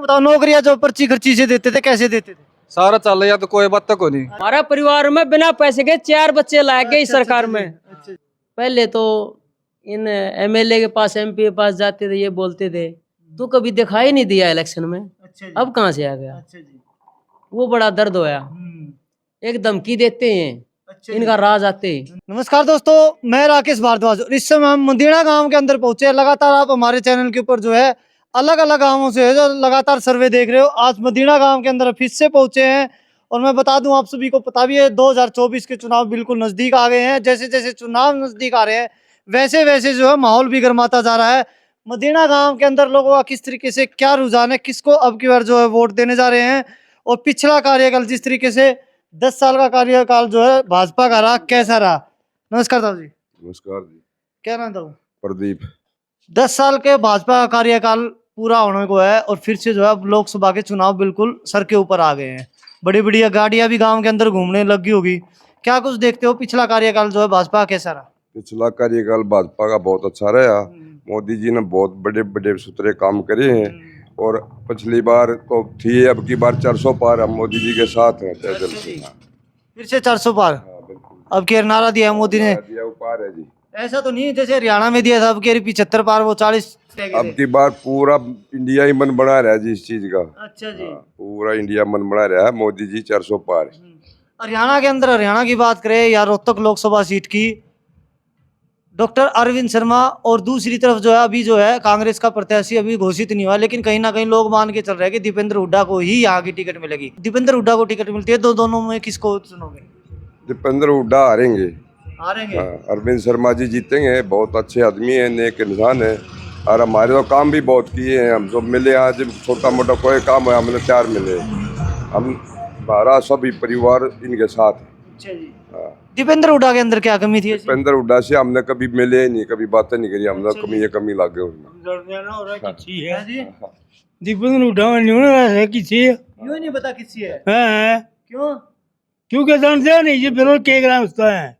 बताओ, नौकरियां जो पर्ची खर्ची से देते थे कैसे देते थे? सारा चल रहा तो कोई बात को नहीं। हमारा परिवार में बिना पैसे के 4 बच्चे लाए गए इस सरकार में। पहले तो इन एमएलए के पास, एमपी के पास जाते थे, ये बोलते थे तू कभी दिखाई नहीं दिया इलेक्शन में, अब कहाँ से आ गया। वो बड़ा दर्द होया। एक धमकी देते हैं, इनका राज आते हैं। नमस्कार दोस्तों, मैं राकेश भारद्वाज और इस समय हम मदीना गांव के अंदर पहुंचे हैं। लगातार आप हमारे चैनल के ऊपर जो है अलग अलग गांवों से है जो लगातार सर्वे देख रहे हो। आज मदीना गांव के अंदर फिर से पहुंचे हैं और मैं बता दूं आप सभी को पता भी है 2024 के चुनाव बिल्कुल नजदीक आ गए हैं। जैसे जैसे चुनाव नजदीक आ रहे हैं वैसे वैसे जो है माहौल भी गर्माता जा रहा है। मदीना गांव के अंदर लोगों का किस तरीके से क्या रुझान है, किसको अब की बार जो है वोट देने जा रहे हैं, और पिछला कार्यकाल जिस तरीके से 10 साल का कार्यकाल जो है भाजपा का रहा, कैसा रहा। नमस्कार साहब जी। नमस्कार जी। क्या नाम था? प्रदीप। 10 साल के भाजपा का कार्यकाल पूरा होने को है और फिर से जो है अब लोकसभा के चुनाव बिल्कुल सर के ऊपर आ गए हैं। बड़ी बड़ी गाड़ियां भी गांव के अंदर घूमने लगी होगी। क्या कुछ देखते हो, पिछला कार्यकाल जो है भाजपा का कैसा रहा? पिछला कार्यकाल भाजपा का बहुत अच्छा रहा। मोदी जी ने बहुत बड़े बड़े सुथरे काम करे हैं और पिछली बार तो थी, अब की बार 400 पार हम मोदी जी के साथ हैं। फिर से 400 पार अब के नारा दिया है मोदी ने। दिया पार है जी। ऐसा तो नहीं जैसे हरियाणा में दिया था अब के 75 पार, वो 40 अब की बार पूरा इंडिया ही मन बना रहा है जी इस चीज का। अच्छा जी। पूरा इंडिया मन बना रहा है मोदी जी 400 पार। हरियाणा के अंदर, हरियाणा की बात करें या रोहतक लोकसभा सीट की, डॉक्टर अरविंद शर्मा और दूसरी तरफ जो है अभी जो है कांग्रेस का प्रत्याशी अभी घोषित नहीं हुआ, लेकिन कहीं ना कहीं लोग मान के चल रहे हैं कि दीपेंद्र हुड्डा को ही यहाँ की टिकट मिलेगी। दीपेंद्र हुड्डा को टिकट मिलती है तो दोनों में किसको चुनोगे? दीपेंद्र हुड्डा हारेंगे। हारेंगे? अरविंद शर्मा जी जीतेंगे। बहुत अच्छे आदमी है, नेक इंसान है और हमारे तो काम भी बहुत किए हैं। हम सब मिले आज, छोटा मोटा कोई काम है हमने 4 मिले। हम हमारा सभी परिवार इनके साथ है। अच्छा जी। दीपेंद्र हुड्डा के अंदर क्या कमी थी? दीपेंद्र हुड्डा से हमने कभी मिले नहीं, कभी बातें नहीं करी। हमने कमी लग गई। दीपेंद्र हुड्डा क्यों नहीं पता किसी है? क्यों? क्योंकि जानते नहीं ये विरोध के उसका है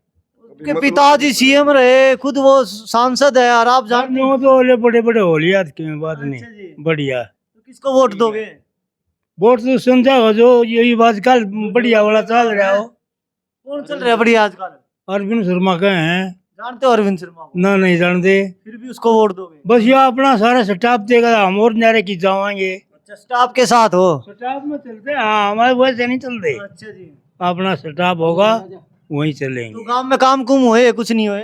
के पिताजी सीएम रहे, खुद वो सांसद है और आप जानते हो तो बड़े बड़े हो लिया की बात नहीं। बढ़िया। तो किसको वोट दोगे? वोट तो समझा हो जो यही आजकल बढ़िया वाला चल रहा हो। कौन चल रहा है बढ़िया आजकल? अरविंद शर्मा का है। जानते हो अरविंद शर्मा को? ना नहीं जानते। फिर भी उसको वोट दोगे? बस ये अपना सारा स्टाफ देगा, हम और नारे की जावाएंगे। अच्छा, स्टाफ के साथ हो? स्टाफ में चलते हैं। हाँ, हमारे वैसे नहीं चलते। अच्छा जी। अपना स्टाफ होगा वही चलेंगे। तो गांव में काम कुम हुए कुछ नहीं हुए?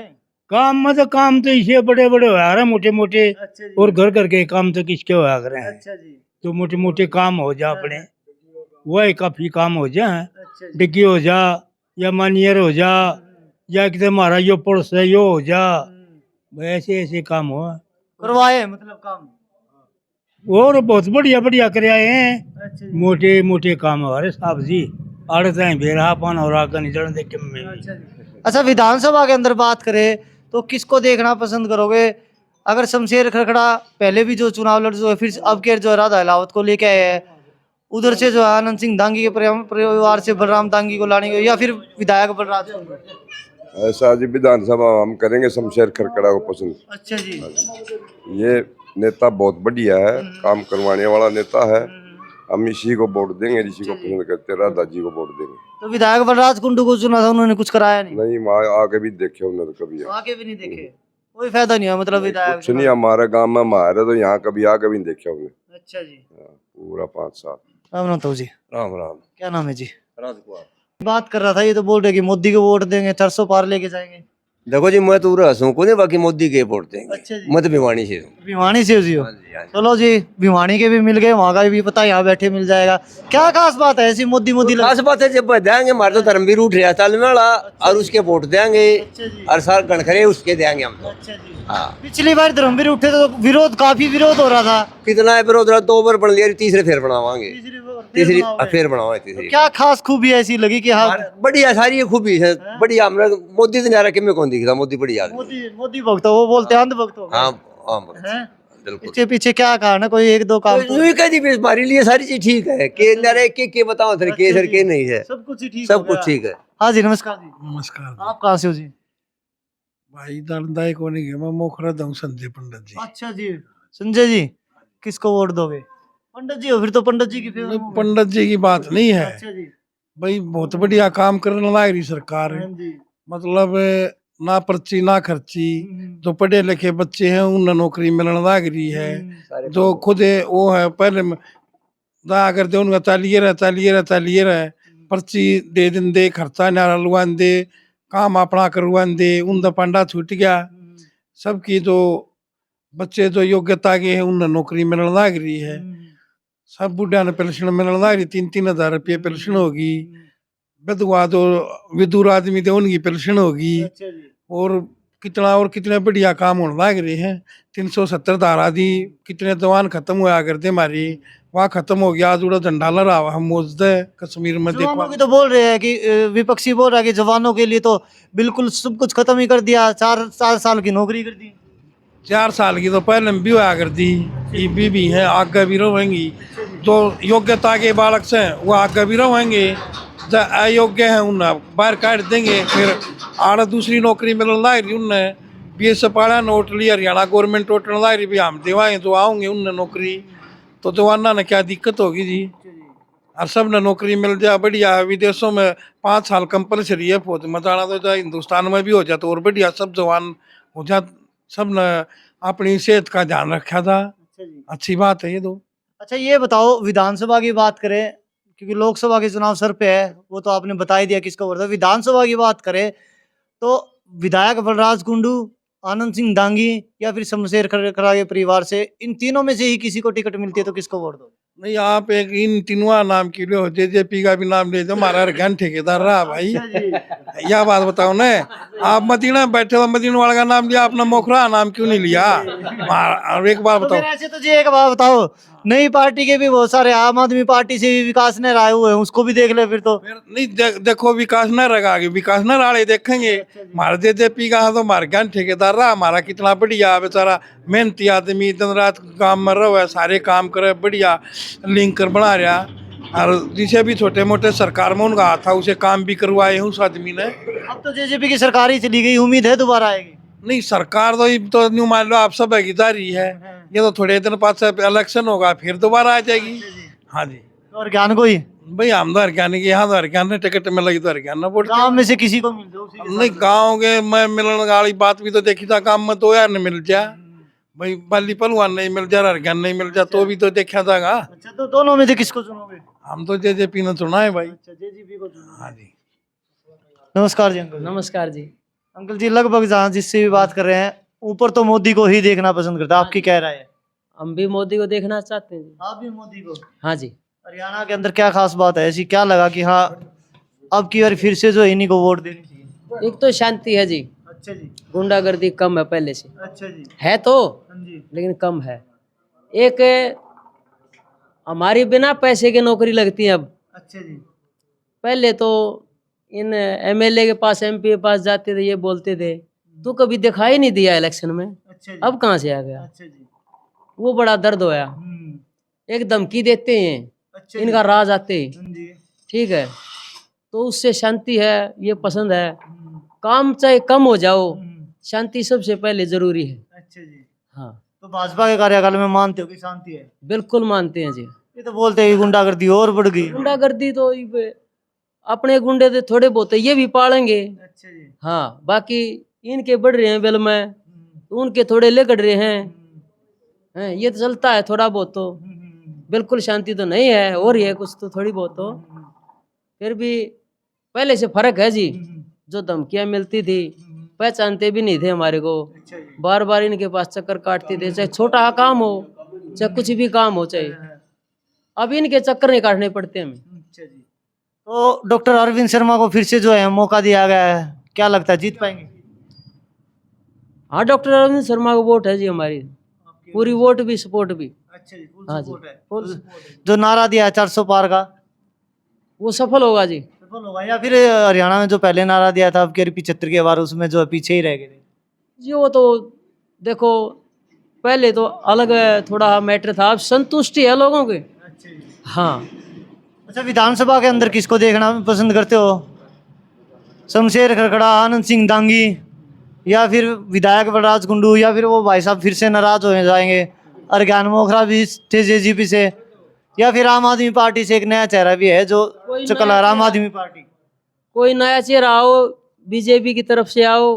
काम में तो काम तो इसे बड़े बड़े हो रहे मोटे मोटे। अच्छा जी। और घर घर के काम तो किसके हो रहे हैं। अच्छा जी। तो मोटे मोटे काम हो जा अपने, वही काफी काम हो जाए। अच्छा जी। डिग्गी हो जा या मानियर हो जा या कितने हमारा यो पुरुष है यो हो जा, ऐसे ऐसे काम हो करवाए मतलब काम और बहुत बढ़िया बढ़िया कर आए हैं। अच्छा जी। मोटे मोटे काम हमारे साहब जी आड़ते हैं बेरा पान और आगे निचड़ देख में। अच्छा, विधानसभा के अंदर बात करें तो किसको देखना पसंद करोगे? अगर शमशेर खड़खड़ा पहले भी जो चुनाव लड़ जो फिर अब के जो राधा अलावत को लेके आए हैं, उधर से जो आनंद सिंह दांगी के परिवार से बलराम दांगी को लाने को, या फिर विधायक बलराज को? ऐसा जी विधानसभा हम करेंगे शमशेर खड़खड़ा को पसंद। अच्छा जी। ये नेता बहुत बढ़िया है, काम करवाने वाला नेता है। हम इसी को वोट देंगे, इसी को पसंद करते हैं, राधा जी को वोट देंगे। तो विधायक बलराज कुंडू को चुना था, उन्होंने कुछ कराया नहीं? नहीं, वहाँ आके भी देखे उन्होंने कभी। आके भी नहीं देखे, कोई फायदा नहीं हुआ मतलब विधायक? कुछ नहीं, हमारे गांव में हमारे तो यहाँ कभी आके भी नहीं देखे उन्हें। अच्छा जी। पूरा 5 साल। राम राम तो जी। राम राम। क्या नाम है जी? राजकुमार। बात कर रहा था, ये तो बोल रहे कि मोदी को वोट देंगे, 400 पार लेके जाएंगे। देखो जी, मैं तो हंसू को नहीं, बाकी मोदी के वोट देंगे। अच्छा जी। मैं तो भिवानी से हूँ। भिवानी से हो? चलो जी, भिवानी के भी मिल गए, वहाँ का भी पता, यहाँ बैठे मिल जाएगा। क्या खास बात है ऐसी मोदी मोदी खास बात है जब देंगे, हमारे तो धर्मवीर उठ रहा ताल में और उसके वोट देंगे और सार गणखरे उसके देंगे हम तो। अच्छा जी। हाँ, पिछली बार धर्मवीर उठे तो विरोध, काफी विरोध हो रहा था। कितना है विरोध रहा, 2 बार बन लिया, तीसरे फिर बनावांगे। तीसरी फिर बनाओ तीसरी। क्या खास खूबी ऐसी लगी कि हाँ बढ़िया सारी खूबी है बढ़िया। हमने मोदी तो नारा किमें कौन दिखता, मोदी बढ़िया। मोदी भक्त हो, वो बोलते हैं अंधभक्त हो। हाँ हाँ बिल्कुल। पीछे पीछे क्या कारण है, कोई एक दो काम? हमारे लिए सारी चीज ठीक है के नारे के बताओ के सर के नहीं है, सब कुछ ठीक, सब कुछ ठीक है। हाँ जी, नमस्कार जी। नमस्कार। आप कहाँ से हो जी? भाई दानदाई को नहीं मैं मोखरा दूं संजय पंडित जी। अच्छा जी। संजय जी, किसको वोट दोगे? पंडित जी हो फिर तो पंडित जी की फेवर में। पंडित जी की बात नहीं है अच्छा जी। भाई, बहुत बढ़िया काम करने लग रही सरकार। हाँ जी। मतलब ना पर्ची ना खर्ची, जो पढ़े लिखे बच्चे हैं उन्हें नौकरी मिलने लग रही है। जो खुद है वो है पहले दा करते उनका चालिए रहे पर्ची दे दिन दे, खर्चा नारा लुआन दे, काम अपना करवान दे, उनका पंडा छूट गया। सबकी जो बच्चे जो योग्यता के हैं उन्हें नौकरी मिलने लग रही है। सब बुढ़िया ने पेंशन मिलने लग रही, 3-3 हज़ार रुपये पेंशन होगी। विधवा जो विधुर आदमी थे उनकी पेंशन होगी। अच्छा जी। और कितने बढ़िया काम होने लग रहे हैं। 370 धारा दी, कितने जवान खत्म हुआ करते हमारी, वहाँ खत्म हो गया। आज उड़ा झंडा लहरा हुआ हम मौजूद है कश्मीर में। जवानों देखो की तो बोल रहे हैं कि विपक्षी बोल रहा है कि जवानों के लिए तो बिल्कुल सब कुछ खत्म ही कर दिया, 4 साल की नौकरी कर दी। 4 साल की तो पहले भी हुआ करती, ये भी है, आगे भी रहेंगी। जो योग्यता के बालक से वो आगे भी रहेंगे, जो अयोग्य है उन्हें बाहर काट देंगे। फिर आड़ दूसरी नौकरी मिलने लग रही उन्हें, बीएस पाड़ा नोट लिया, हरियाणा गवर्नमेंट टोटल लग रही भी हम दिवाएं जो आओगे उन्हें नौकरी, तो जवाना ने क्या दिक्कत होगी जी। और सब ने नौकरी मिल जाए बढ़िया। विदेशों में 5 साल कंपलसरी है फौज में जाना, तो चाहे हिंदुस्तान में भी हो जाए तो और बढ़िया, सब जवान हो जा। सब ने अपनी सेहत का ध्यान रखा था, अच्छा जी। अच्छी बात है ये तो। अच्छा ये बताओ, विधानसभा की बात करें, क्योंकि लोकसभा के चुनाव सर पे है, वो तो आपने बता ही दिया किसको वोट है। विधानसभा की बात करें तो विधायक बलराज कुंडू, आनंद सिंह दांगी या फिर शमशेर खरखरा के परिवार से, इन तीनों में से ही किसी को टिकट मिलती है तो किसको वोट दो? नहीं, आप एक इन तीनों नाम की लो, जेजेपी का भी नाम ले दो, हमारा ज्ञान ठेकेदार रहा भाई। यह बात बताओ ना, आप मदीना में बैठे हो, मदीना वाले का नाम लिया, अपना मोखरा नाम क्यों नहीं लिया? और एक बात तो बताओ, फिर ऐसे तो जी एक बात बताओ, नई पार्टी के भी बहुत सारे, आम आदमी पार्टी से भी विकास ने राय हुए हैं, उसको भी देख ले फिर तो। फिर नहीं देखो विकास न रहा, आगे विकास न रहा देखेंगे। हमारे जेजेपी का तो हमारे ज्ञान ठेकेदार रहा, हमारा कितना बढ़िया बेचारा मेहनती आदमी, दिन रात काम में रहा, सारे काम करे बढ़िया, लिंक कर बना रहा। और जिसे भी छोटे मोटे सरकार में उनका हाथ था, उसे काम भी करवाए हैं उस आदमी ने। अब तो जेजेपी की सरकार ही चली गई, उम्मीद है दोबारा आएगी? नहीं, सरकार तो न्यू मान लो आप सब भागीदारी है, ये तो थोड़े दिन बाद से इलेक्शन होगा फिर दोबारा आ जाएगी। हाँ जी। और ज्ञान को ही भाई हम तो हरियाणा के, यहाँ तो हरियाणा टिकट में लगी तो हरियाणा वोट। गांव में से किसी को मिल जाओ, उसी के नहीं, गाँव के मैं मिलने वाली बात भी तो देखी था, काम में 2000 नहीं मिल जा भाई, बाली पलवान नहीं मिल जा, हरियाणा नहीं मिल जा, तो भी तो देखा जाएगा। अच्छा, तो दोनों में से किसको चुनोगे? हम तो जेजेपी ने चुना है भाई। अच्छा, जेजेपी को चुनोगे। हाँ जी। नमस्कार जी अंकल। नमस्कार जी। अंकल जी लगभग जहाँ जिससे भी बात कर रहे हैं, ऊपर तो मोदी को ही देखना पसंद करता है, आपकी क्या राय है? हम भी मोदी को देखना चाहते हैं जी। आप भी मोदी को? हाँ जी। हरियाणा के अंदर क्या खास बात है ऐसी, क्या लगा कि हाँ अब की बार फिर से जो है इन्हीं को वोट देनी चाहिए? एक तो शांति है जी, अच्छा जी। गुंडागर्दी कम है पहले से, अच्छा जी। है तो हाँ जी। लेकिन कम है। एक हमारी बिना पैसे के नौकरी लगती है अब। अच्छा जी। पहले तो इन एमएलए के पास, एमपी के पास जाते थे, ये बोलते थे, तू कभी दिखाई नहीं दिया इलेक्शन में, अच्छा जी। अब कहाँ से आ गया? अच्छा जी। वो बड़ा दर्द होया। एक धमकी देते हैं, अच्छा जी। इनका राज आते, हाँ जी। ठीक है, तो उससे शांति है, ये पसंद है। काम चाहे कम हो जाओ, शांति सबसे पहले जरूरी है। अच्छा जी। हाँ, तो भाजपा के कार्यकाल में मानते हो कि शांति है? बिल्कुल मानते हैं जी। ये तो बोलते हैं कि गुंडागर्दी और बढ़ गई। गुंडागर्दी तो अपने गुंडे तो थोड़े बहुत है, ये भी पालेंगे। अच्छा जी। हाँ, बाकी इनके बढ़ रहे हैं बिल में, तो उनके थोड़े लेकड़ रहे हैं, ये तो चलता है थोड़ा बहुत। तो बिल्कुल शांति तो नहीं है, और ये कुछ तो थोड़ी बहुत तो फिर भी पहले से फर्क है जी। जो धमकियां मिलती थी, पहचानते भी नहीं थे हमारे को, बार बार इनके पास चक्कर काटते थे, चाहे छोटा काम हो चाहे कुछ भी काम हो, चाहे अब इनके चक्कर नहीं काटने पड़ते हमें। अच्छा जी। तो डॉक्टर अरविंद शर्मा को फिर से जो है मौका दिया गया है, क्या लगता है जीत पाएंगे? हाँ, डॉक्टर अरविंद शर्मा को वोट है जी हमारी, पूरी वोट भी सपोर्ट भी। अच्छा जी, फुल हाँ जी, सपोर्ट है। फुल सपोर्ट है। जो नारा दिया है 400 पार का, वो सफल होगा जी। सफल होगा? या फिर हरियाणा में जो पहले नारा दिया था अब के 75 के बार, उसमें जो है पीछे ही रह गए थे? जी वो तो देखो, पहले तो अलग थोड़ा मैटर था, अब संतुष्टि है लोगों के। अच्छा जी। हाँ। अच्छा, विधानसभा के अंदर किसको देखना पसंद करते हो? शमशेर खरखड़ा, आनंद सिंह दांगी, या फिर विधायक बलराज कुंडू, या फिर वो भाई साहब फिर से नाराज हो जाएंगे, और ज्ञान मोखरा भी थे जेजेपी से, या फिर आम आदमी पार्टी से एक नया चेहरा भी है जो कोई चकला नया आम आदमी पार्टी? कोई नया चेहरा आओ, बीजेपी की तरफ से आओ,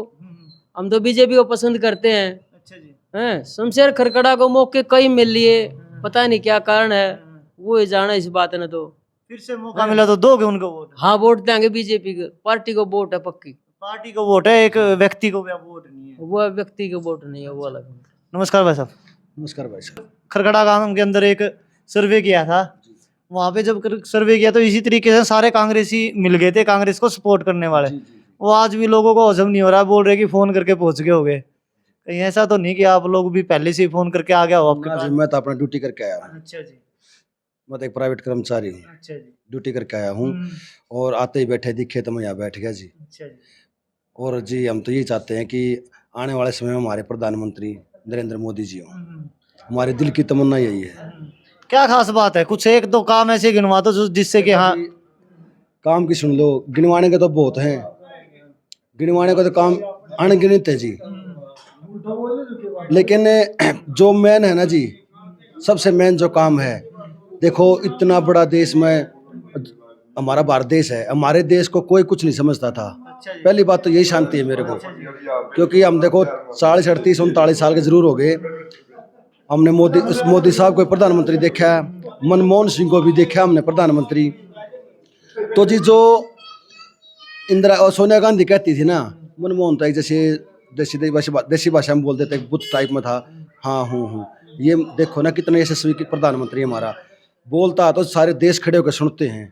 हम तो बीजेपी को पसंद करते हैं। अच्छा जी। हैं शमशेर खरकड़ा को मौके कई मिल लिए, पता नहीं क्या कारण है, वो ही जाना इस बात ने। तो फिर से मौका मिला तो दोगे उनको वोट? हाँ, वोट देंगे बीजेपी को, पार्टी को वोट है पक्की। पार्टी को वोट है, एक व्यक्ति को वोट नहीं है। वो व्यक्ति को वोट नहीं है, वो अलग है। नमस्कार भाई साहब। नमस्कार भाई साहब। खरखड़ा गांव के अंदर एक सर्वे किया था, वहां पे जब सर्वे किया तो इसी तरीके से सारे कांग्रेसी मिल गए थे, कांग्रेस को सपोर्ट करने वाले। वो आज भी लोगों को हजम नहीं हो रहा, बोल रहे कि फोन करके पहुंच गए होगे। कहीं ऐसा तो नहीं कि आप लोग भी पहले से ही फोन करके आ गया हो आपके ना पास? जी, मैं तो अपना ड्यूटी करके आया हूँ। अच्छा जी। मैं तो एक प्राइवेट कर्मचारी हूँ, अच्छा जी। ड्यूटी करके आया हूँ और आते ही बैठे दिखे तो मैं यहाँ बैठ गया जी। अच्छा जी। और जी हम तो ये चाहते हैं कि आने वाले समय में हमारे प्रधानमंत्री नरेंद्र मोदी जी हों। हमारे दिल की तमन्ना यही है। क्या खास बात है? कुछ एक दो काम ऐसे गिनवा दो जिससे कि हाँ। काम की सुन लो, गिनवाने के तो बहुत हैं, गिनवाने का तो काम अनगिनत है जी, लेकिन जो मेन है ना जी, सबसे मेन जो काम है, देखो इतना बड़ा देश में हमारा भारत देश है, हमारे देश को कोई कुछ नहीं समझता था। पहली बात तो यही शांति है मेरे को, क्योंकि हम देखो 40 38 39 साल के जरूर हो गए, हमने मोदी साहब को प्रधानमंत्री देखा है, मनमोहन सिंह को भी देखा हमने प्रधानमंत्री। तो जी जो इंदिरा और सोनिया गांधी कहती थी ना, मनमोहन था जैसे देसी भाषा में बोल देते, बुत टाइप में था, हाँ हूँ। ये देखो ना कितना यशस्वी प्रधानमंत्री हमारा, बोलता तो सारे देश खड़े होकर सुनते हैं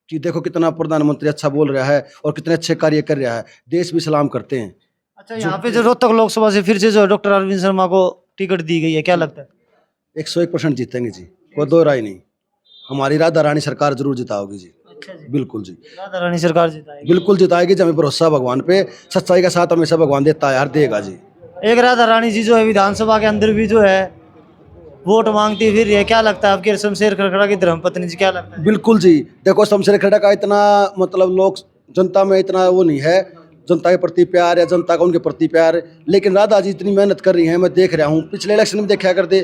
कि देखो कितना प्रधानमंत्री अच्छा बोल रहा है और कितने अच्छे कार्य कर रहा है, देश भी सलाम करते हैं। अच्छा, यहाँ पे जो रोहतक लोकसभा से फिर से जो डॉक्टर अरविंद शर्मा को टिकट दी गई है, क्या लगता है? 101% जीतेंगे जी, कोई दो राय नहीं। हमारी राधा रानी सरकार जरूर जिताओगी जी। अच्छा जी। बिल्कुल जी, राधा रानी सरकार जिताएगी। बिल्कुल जिताएगी जी, हमें भरोसा भगवान पे, सच्चाई का साथ हमेशा भगवान देता है, हर देगा जी। एक राधा रानी जी जो है विधानसभा के अंदर भी जो है वोट मांगती फिर ये, क्या लगता है आपके शमशेर खरखड़ा की धर्मपत्नी जी, क्या लगता है? बिल्कुल जी, देखो शमशेर खरखड़ा का इतना मतलब लोग जनता में इतना वो नहीं है, जनता के प्रति प्यार या जनता का उनके प्रति प्यार, लेकिन राधा जी इतनी मेहनत कर रही हैं, मैं देख रहा हूँ। पिछले इलेक्शन में देखा करते,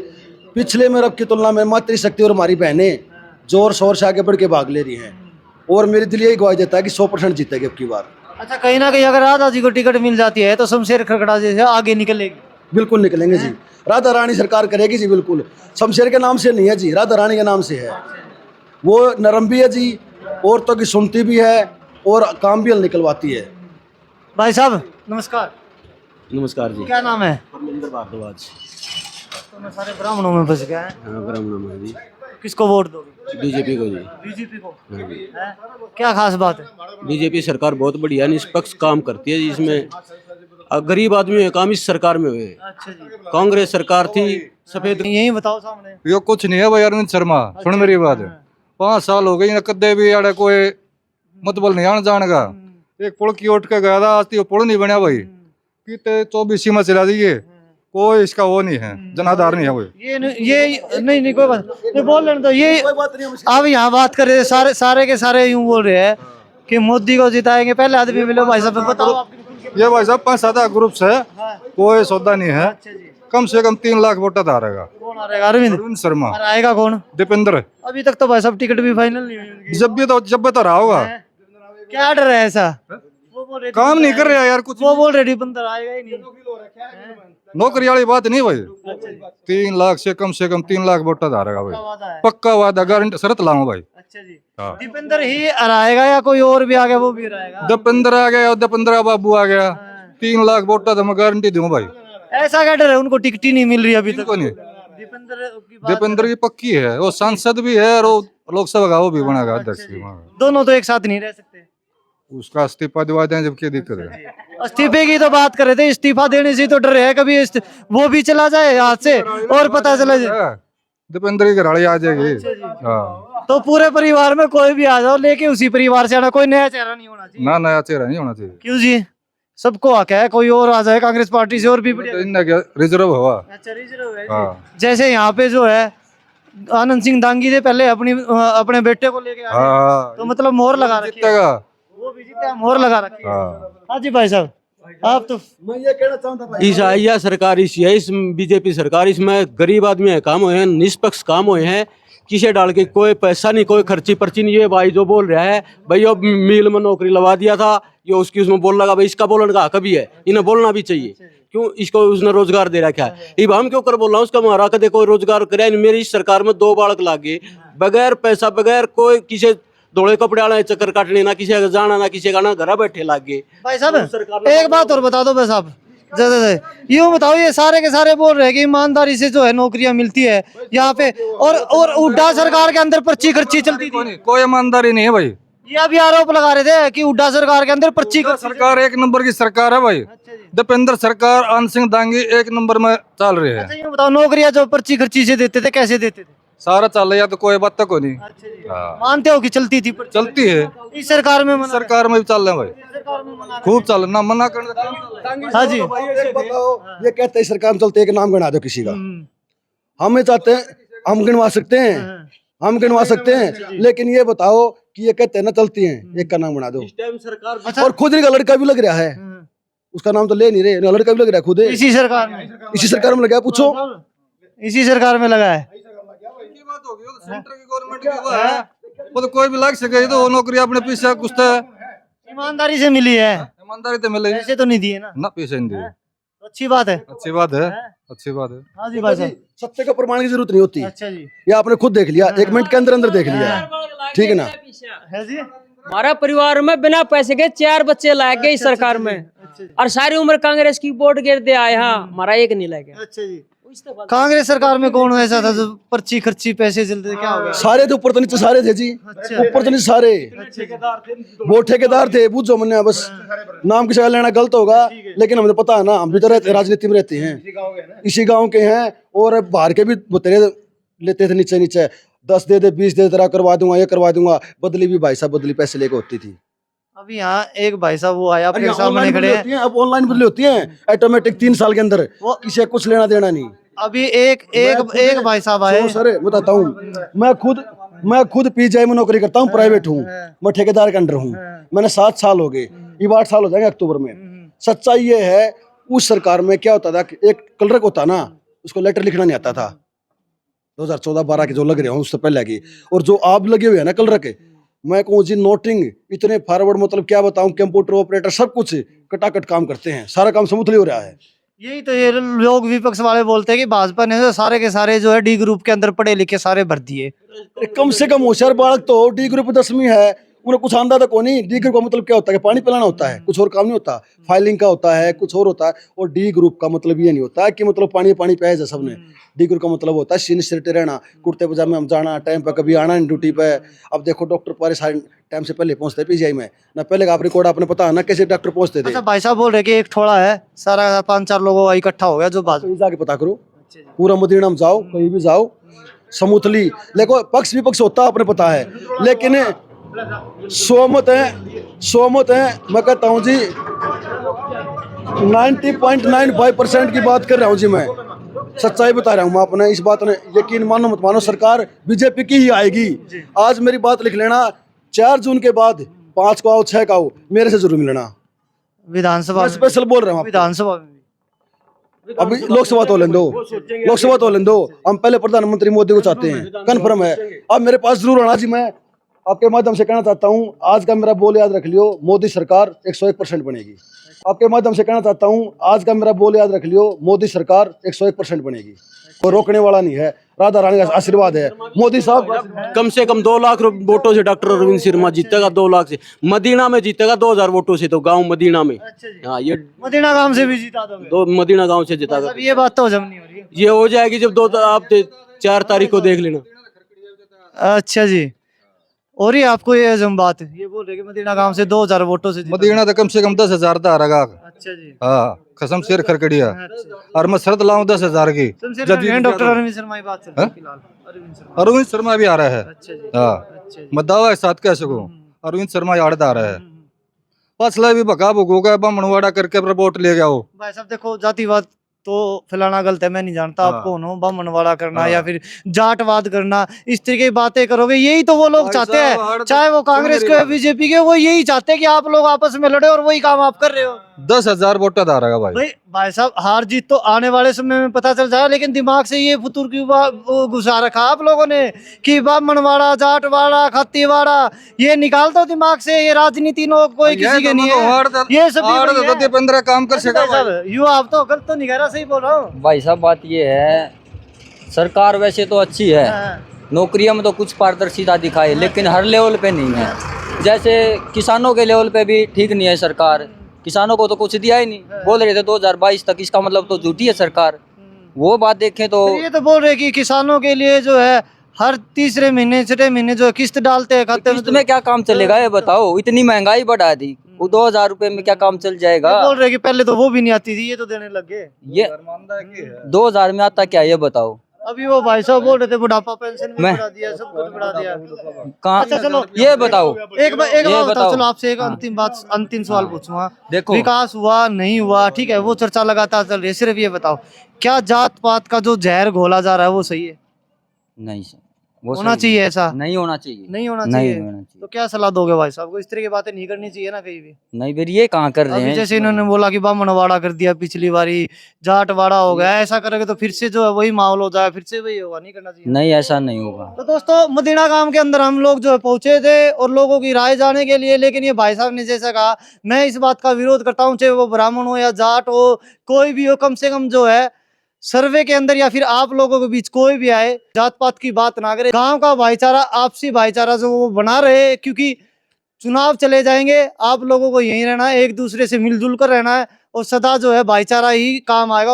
पिछले में अब की तुलना में मातृशक्ति और हमारी बहनें जोर शोर से आगे बढ़ के भाग ले रही हैं, और मेरे दिल यही गवाही देता है कि 100% जीतेगी अब की बार। अच्छा, कहीं ना कहीं अगर राधा जी को टिकट मिल जाती है तो शमशेर खरखड़ा जी से आगे निकलेगी? बिल्कुल निकलेंगे जी, राधा रानी सरकार करेगी जी। बिल्कुल, शमशेर के नाम से नहीं है जी, राधा रानी के नाम से है। वो नरम भी है जी, औरतों की सुनती भी है और काम भी निकलवाती है। भाई साहब नमस्कार। नमस्कार जी। क्या नाम है? परमिंदर भारद्वाज। तो मैं सारे ब्राह्मणों में फंस गया है। हाँ, ब्राह्मण में जी। किसको वोट दोगे? बीजेपी को जी। बीजेपी को? हाँ जी। है? क्या खास बात है? बीजेपी सरकार बहुत बढ़िया निष्पक्ष काम करती है जी, इसमें गरीब आदमी है काम इस सरकार में हुए। अच्छा जी। कांग्रेस सरकार थी सफेद। यही बताओ सामने। यो कुछ नहीं है भाई अरविंद शर्मा, सुन मेरी बात। 5 साल हो गई कदे भी यार कोई मतबल नहीं आने जाने का। एक पुल की ओट के गया था, आज तो पुल नहीं बनया भाई, कितने 24 सीमा चला दीजिए, कोई इसका वो नहीं है, जनाधार नहीं है कोई। ये नहीं कोई बात नहीं, बोल लेने दो। ये अब यहाँ बात कर रहे हैं, सारे के सारे यूं बोल रहे हैं कि मोदी को जिताएंगे। पहले आदमी मिलो भाई साहब, बताओ आप। ये भाई साहब 5-7 ग्रुप से कोई सौदा नहीं है, कम से कम 3 लाख वोट हारेगा। कौन हारेगा? अरविंद शर्मा। और आएगा कौन? दीपेंद्र। अभी तक तो भाई साहब टिकट भी फाइनल नहीं हुई उनकी। जब भी तो रहा होगा। क्या डर है ऐसा? वो बोल रहे काम नहीं कर रहा यार कुछ। वो बोल रहे दीपेंद्र आएगा ही नहीं। नौकरी वाली बात नहीं भाई, 3 लाख से कम 3 लाख वोट हारेगा भाई, पक्का वादा, गारंटी, शरत लाऊं भाई। अच्छा जी। दीपेंद्र ही हराएगा या कोई और भी आ गया वो भी हराएगा? दीपेंद्र आ गया, दीपेंद्र बाबू आ गया, 3 लाख वोट तो मैं गारंटी दूं भाई। ऐसा क्या डर है? उनको टिकट ही नहीं मिल रही अभी तक। को नहीं, दीपेंद्र दीपेंद्र की पक्की है, वो सांसद भी है और लोकसभा का वो भी बनेगा अध्यक्ष भी। दोनों तो एक साथ नहीं रह सकते। उसका इस्तीफा दिवा दें, जब क्या दिक्कत है। इस्तीफे की तो बात कर रहे थे, इस्तीफा देने से तो डर है कभी वो भी चला जाए हाथ से और पता चला जाए। दीपेंद्र की घराड़ी आ जाएगी। हाँ, तो पूरे परिवार में कोई भी आ जाओ, लेके उसी परिवार से आना, कोई नया चेहरा नहीं होना चाहिए। ना नया चेहरा नहीं होना चाहिए। क्यों जी? सबको हक है, कोई और आ जाए कांग्रेस पार्टी से और भी बढ़िया। इनका क्या रिजर्व हुआ। अच्छा, रिजर्व है। हाँ। जैसे यहाँ पे जो है आनंद सिंह दांगी से पहले अपने बेटे को लेके आए, हाँ, तो मतलब मोहर लगा रखी है। वो भी जीता, मोहर लगा रखी है। हाँ जी भाई साहब, आप तो मैं ये कहना चाहता था इस आइया सरकार इस बीजेपी सरकार, इसमें गरीब आदमी है काम हुए हैं, निष्पक्ष काम हुए हैं, किसे डाल के, कोई पैसा नहीं, कोई खर्ची पर्ची नहीं। ये भाई जो बोल रहा है भाई अब मिल में नौकरी लगा दिया था, ये उसकी उसमें बोल लगा भाई, इसका बोलने का हक भी है, इन्हें बोलना भी चाहिए। क्यों इसको उसने रोजगार दे रखा है, अब हम क्यों कर बोल रहा हूँ, उसका मारा कदे कोई रोजगार करे। मेरी इस सरकार में 2 बालक लागे, बगैर पैसा, बगैर कोई किसी धोले कपड़े वाला चक्कर काटने, ना किसी का जाना, ना किसी का ना घर बैठे लागे। भाई साहब एक बात और बता दो भाई साहब, यूँ बताओ, ये सारे के सारे बोल रहे हैं कि ईमानदारी से जो है नौकरियां मिलती है यहाँ पे, और हुड्डा सरकार के अंदर पर्ची खर्ची चलती थी। कोई ईमानदारी नहीं है भाई। ये अभी आरोप लगा रहे थे कि हुड्डा सरकार के अंदर पर्ची सरकार एक नंबर की सरकार है भाई। दीपेंद्र सरकार, आन सिंह दांगी एक नंबर में चल रही है। अच्छा यूँ बताओ, नौकरियां जो पर्ची खर्ची से देते थे कैसे देते थे? सारा चल रहा, तो कोई बात तक नहीं। हाँ। मानते हो कि चलती थी पर्ची? चलती है, इस सरकार में मना सरकार में भी चल रहे हैं भाई, खूब चल रहे, ना मना करना। हाँ जी, बताओ, ये कहते हैं सरकार में चलते, एक नाम गिना दो किसी का। हमें चाहते हैं, हम गिनवा सकते हैं, हम गिनवा सकते हैं, लेकिन ये बताओ कि ये कहते हैं ना चलती हैं, एक का नाम बना दो। अच्छा। और खुद इनका लड़का भी लग रहा है, उसका नाम तो ले नहीं रहे, इनका लड़का भी लग रहा है खुद, इसी सरकार में, इसी सरकार में लगा है, पूछो। इसी सरकार में लगा है। बात होगी, वो तो सेंटर की गवर्नमेंट की वो है, वो तो कोई भी लग सके, तो नौकरी अपने पीछे कुछ तो ईमानदारी से मिली है, ईमानदारी तो मिले पैसे तो नहीं दिए ना, ना, पीछे नहीं दिए। तो अच्छी बात है। अच्छी बात है, अच्छी बात है। हाँ जी भाई साहब। सत्य का प्रमाण की जरूरत नहीं होती, अच्छा जी, ये आपने खुद देख लिया, 1 मिनट के अंदर अंदर देख लिया, ठीक है ना। है जी। हमारा परिवार में बिना पैसे के 4 बच्चे लाए गए इस सरकार में, और सारी उम्र कांग्रेस की वोट गिर दे आए। हाँ, हमारा एक नहीं लगे। अच्छा जी, कांग्रेस सरकार में कौन ऐसा था जो पर्ची खर्ची पैसे चलते थे, क्या हो गया? सारे थे ऊपर तो नीचे सारे थे जी, ऊपर तो नीचे सारे वो ठेकेदार थे, बुझो मैंने बस नाम किसी का लेना गलत होगा, लेकिन हमें तो पता है ना, हम भी तो रहते, राजनीति में रहते हैं, इसी गांव के हैं, और बाहर के भी बतेरे लेते थे नीचे नीचे, 10 दे दे, 20 दे दे, तेरा करवा दूंगा, ये करवा दूंगा। बदली भी भाई साहब, बदली पैसे लेके होती थी। अभी यहाँ एक भाई साहब वो आया आपके सामने ऑनलाइन खड़े बदली होती हैं। हैं, अब ऑनलाइन बदली होती हैं ऑटोमेटिक 3 साल के अंदर, वो किसी कुछ लेना देना नहीं। अभी एक भाई साहब आए। सर बताता हूँ, मैं खुद पीजीआई में नौकरी करता हूँ, प्राइवेट हूँ, मैं ठेकेदार के अंडर हूँ, मैंने 7 साल हो गए, ये 8 साल हो जाएंगे अक्टूबर में। सच्चाई ये है, उस सरकार में क्या होता था कि एक क्लर्क होता ना, उसको लेटर लिखना नहीं आता था, 2014-12 के जो लग रहे हो उससे पहले की, और जो आप लगे हुए हैं ना क्लर्क, मैं कहूँ जी नोटिंग इतने फॉरवर्ड, मतलब क्या बताऊँ, कंप्यूटर ऑपरेटर सब कुछ कटाकट काम करते हैं, सारा काम स्मूथली हो रहा है। यही तो ये लोग विपक्ष वाले बोलते हैं कि भाजपा ने तो सारे के सारे जो है डी ग्रुप के अंदर पढ़े लिखे सारे भर दिए। कम से कम होशियार बालक तो डी ग्रुप 10वीं है, उन्हें कुछ आंदा तो कौन नहीं। डी ग्रुप का मतलब क्या होता है कि पानी पिलाना होता है, कुछ और काम नहीं होता, फाइलिंग का होता है, कुछ और होता है। और डी ग्रुप का मतलब ये नहीं होता कि मतलब पानी पानी पिया है सबने। डी ग्रुप का मतलब होता है सिंसियरिटी रहना, कुर्ते पजामे हम जाना, टाइम पे कभी आना नहीं ड्यूटी पे। अब देखो डॉक्टर पारे सारे टाइम से पहले पहुंचते पीजीआई में ना, पहले का आप रिकॉर्ड आपने पता है ना कैसे डॉक्टर पहुंचते थे। अच्छा भाई साहब बोल रहे कि एक ठोड़ा है, सारा 5-4 लोगों का इकट्ठा हो गया जो कहीं जाके पता करो, पूरा मदीना में जाओ, कहीं भी जाओ स्मूथली। देखो पक्ष विपक्ष होता है आपने पता है, लेकिन सोमत है मैं कहता हूँ जी 90.95% की बात कर रहा हूँ जी, मैं सच्चाई बता रहा हूँ मैं अपने। इस बात ने यकीन मानो मत मानो, सरकार बीजेपी की ही आएगी। आज मेरी बात लिख लेना, 4 जून के बाद 5 को आओ 6 को आओ, मेरे से जरूर मिलना। विधानसभा में, स्पेशल बोल रहा हूँ, विधानसभा में अभी लोकसभा तो लें दो, लोकसभा तो लें दो। हम पहले प्रधानमंत्री मोदी को चाहते हैं, कन्फर्म है। अब मेरे पास जरूर आना जी। मैं आपके माध्यम से कहना चाहता हूँ, आज का मेरा बोल याद रख लियो, मोदी सरकार 101% बनेगी। आपके माध्यम से कहना चाहता हूँ, आज का मेरा बोल याद रख लियो, मोदी सरकार 101% बनेगी, कोई रोकने वाला नहीं है। राधा रानी का आशीर्वाद है, मोदी साहब। कम से कम 2 लाख वोटों से डॉक्टर अरविंद शर्मा जीतेगा, 2 लाख से। मदीना में जीतेगा 2000 वोटों से, तो गांव मदीना में। हाँ, ये मदीना गांव से भी जीता दोगे? 2 मदीना गांव से जीता। ये बात तो हजम नहीं हो रही। ये हो जाएगी जब आप 4 तारीख को देख लेना। अच्छा जी, और ये आपको ये हजम बात है, ये बोल रहे कि मदीना गांव से 2000 वोटों से जीता। मदीना तो कम से कम 10,000 था रगा। अच्छा जी, हाँ, कसम शेर खरकड़िया, और मैं शर्त लाऊं 10,000 की। डॉक्टर अरविंद शर्मा की बात चल रही है फिलहाल। अरविंद शर्मा भी आ रहा है। अच्छा जी, हाँ, अच्छा जी। मैं दावा है साथ कह सकूं, अरविंद शर्मा याद आ रहा है। पछला भी भगा भुगोगा बमणवाड़ा करके रिपोर्ट ले गया हो। भाई साहब देखो, जातिवाद तो फलाना गलत है, मैं नहीं जानता आप हाँ। कौन हो, बामनवाड़ा करना हाँ। या फिर जाटवाद करना, इस तरीके की बातें करोगे, यही तो वो लोग भाई चाहते साहब, हैं, हर- चाहे वो कांग्रेस सुन के मेरी बात। बीजेपी के, वो यही चाहते हैं कि आप लोग आपस में लड़े और वही काम आप कर रहे हो। 10,000 वोटा धारेगा भाई। भाई साहब, हार जीत तो आने वाले समय में पता चल जाएगा, लेकिन दिमाग से ये फुतूर क्यों वो घुसा रखा आप लोगों ने कि बामनवाड़ा, जाटवाड़ा, खत्तीवाड़ा, ये निकाल दो दिमाग से, ये राजनीति नो कोई किसी के नहीं है, ये सब भी वही है। 15 काम कर सका भाई। साहब, युवा आप तो गलत तो नहीं कह रहा, सही बोल रहा हूँ। भाई साहब बात ये है, सरकार वैसे तो अच्छी है, नौकरियों में तो कुछ पारदर्शिता दिखाए, लेकिन हर लेवल पे नहीं है। जैसे किसानों के लेवल पे भी ठीक नहीं है सरकार, किसानों को तो कुछ दिया ही नहीं, बोल रहे थे 2022 तक, इसका मतलब तो झूठी है सरकार। वो बात देखें तो ये तो बोल रहे कि किसानों के लिए जो है हर तीसरे महीने छठे महीने जो किस्त डालते हैं खाते में, किस्त में क्या काम चलेगा ये बताओ, इतनी महंगाई बढ़ा दी, वो 2000 रुपए में क्या काम चल जाएगा। बोल रहे कि पहले तो वो भी नहीं आती थी, ये तो देने लग गए। ये 2000 में आता क्या ये बताओ। अभी वो भाई साहब बोल रहे थे बुढ़ापा पेंशन भी मैं- बढ़ा दिया, सब कुछ बढ़ा दिया। कहाँ अच्छा चलो, ये बताओ। एक बात ये बताओ, बताओ। चलो आपसे एक अंतिम सवाल पूछूंगा। देखो विकास हुआ नहीं हुआ, ठीक है, वो चर्चा लगातार चल रही है, सिर्फ ये बताओ, क्या जात पात का जो जहर घोला जा रहा है वो सही है? नहीं सर, वो होना सही चाहिए ऐसा? नहीं होना चाहिए, नहीं होना नहीं चाहिए। होना चाहिए। तो क्या सलाह दोगे भाई साहब को? इस तरह की बातें नहीं करनी चाहिए ना कहीं भी। नहीं फिर ये कहाँ कर रहे अभी हैं। जैसे इन्होंने बोला कि बामनवाड़ा कर दिया पिछली बारी, जाटवाड़ा हो गया, ऐसा करोगे तो फिर से जो है वही माहौल हो जाए, फिर से वही होगा, नहीं करना चाहिए। नहीं ऐसा नहीं होगा। तो दोस्तों, मदीना गांव के अंदर हम लोग जो है पहुंचे थे और लोगों की राय जाने के लिए, लेकिन ये भाई साहब ने जैसा कहा, मैं इस बात का विरोध करता हूं, चाहे वो ब्राह्मण हो या जाट हो, कोई भी हो, कम से कम जो है सर्वे के अंदर या फिर आप लोगों के बीच कोई भी आए, जात पात की बात ना करे, गांव का भाईचारा, आपसी भाईचारा जो वो बना रहे, क्योंकि चुनाव चले जाएंगे, आप लोगों को यहीं रहना है, एक दूसरे से मिलजुल कर रहना है और सदा जो है भाईचारा ही काम आएगा।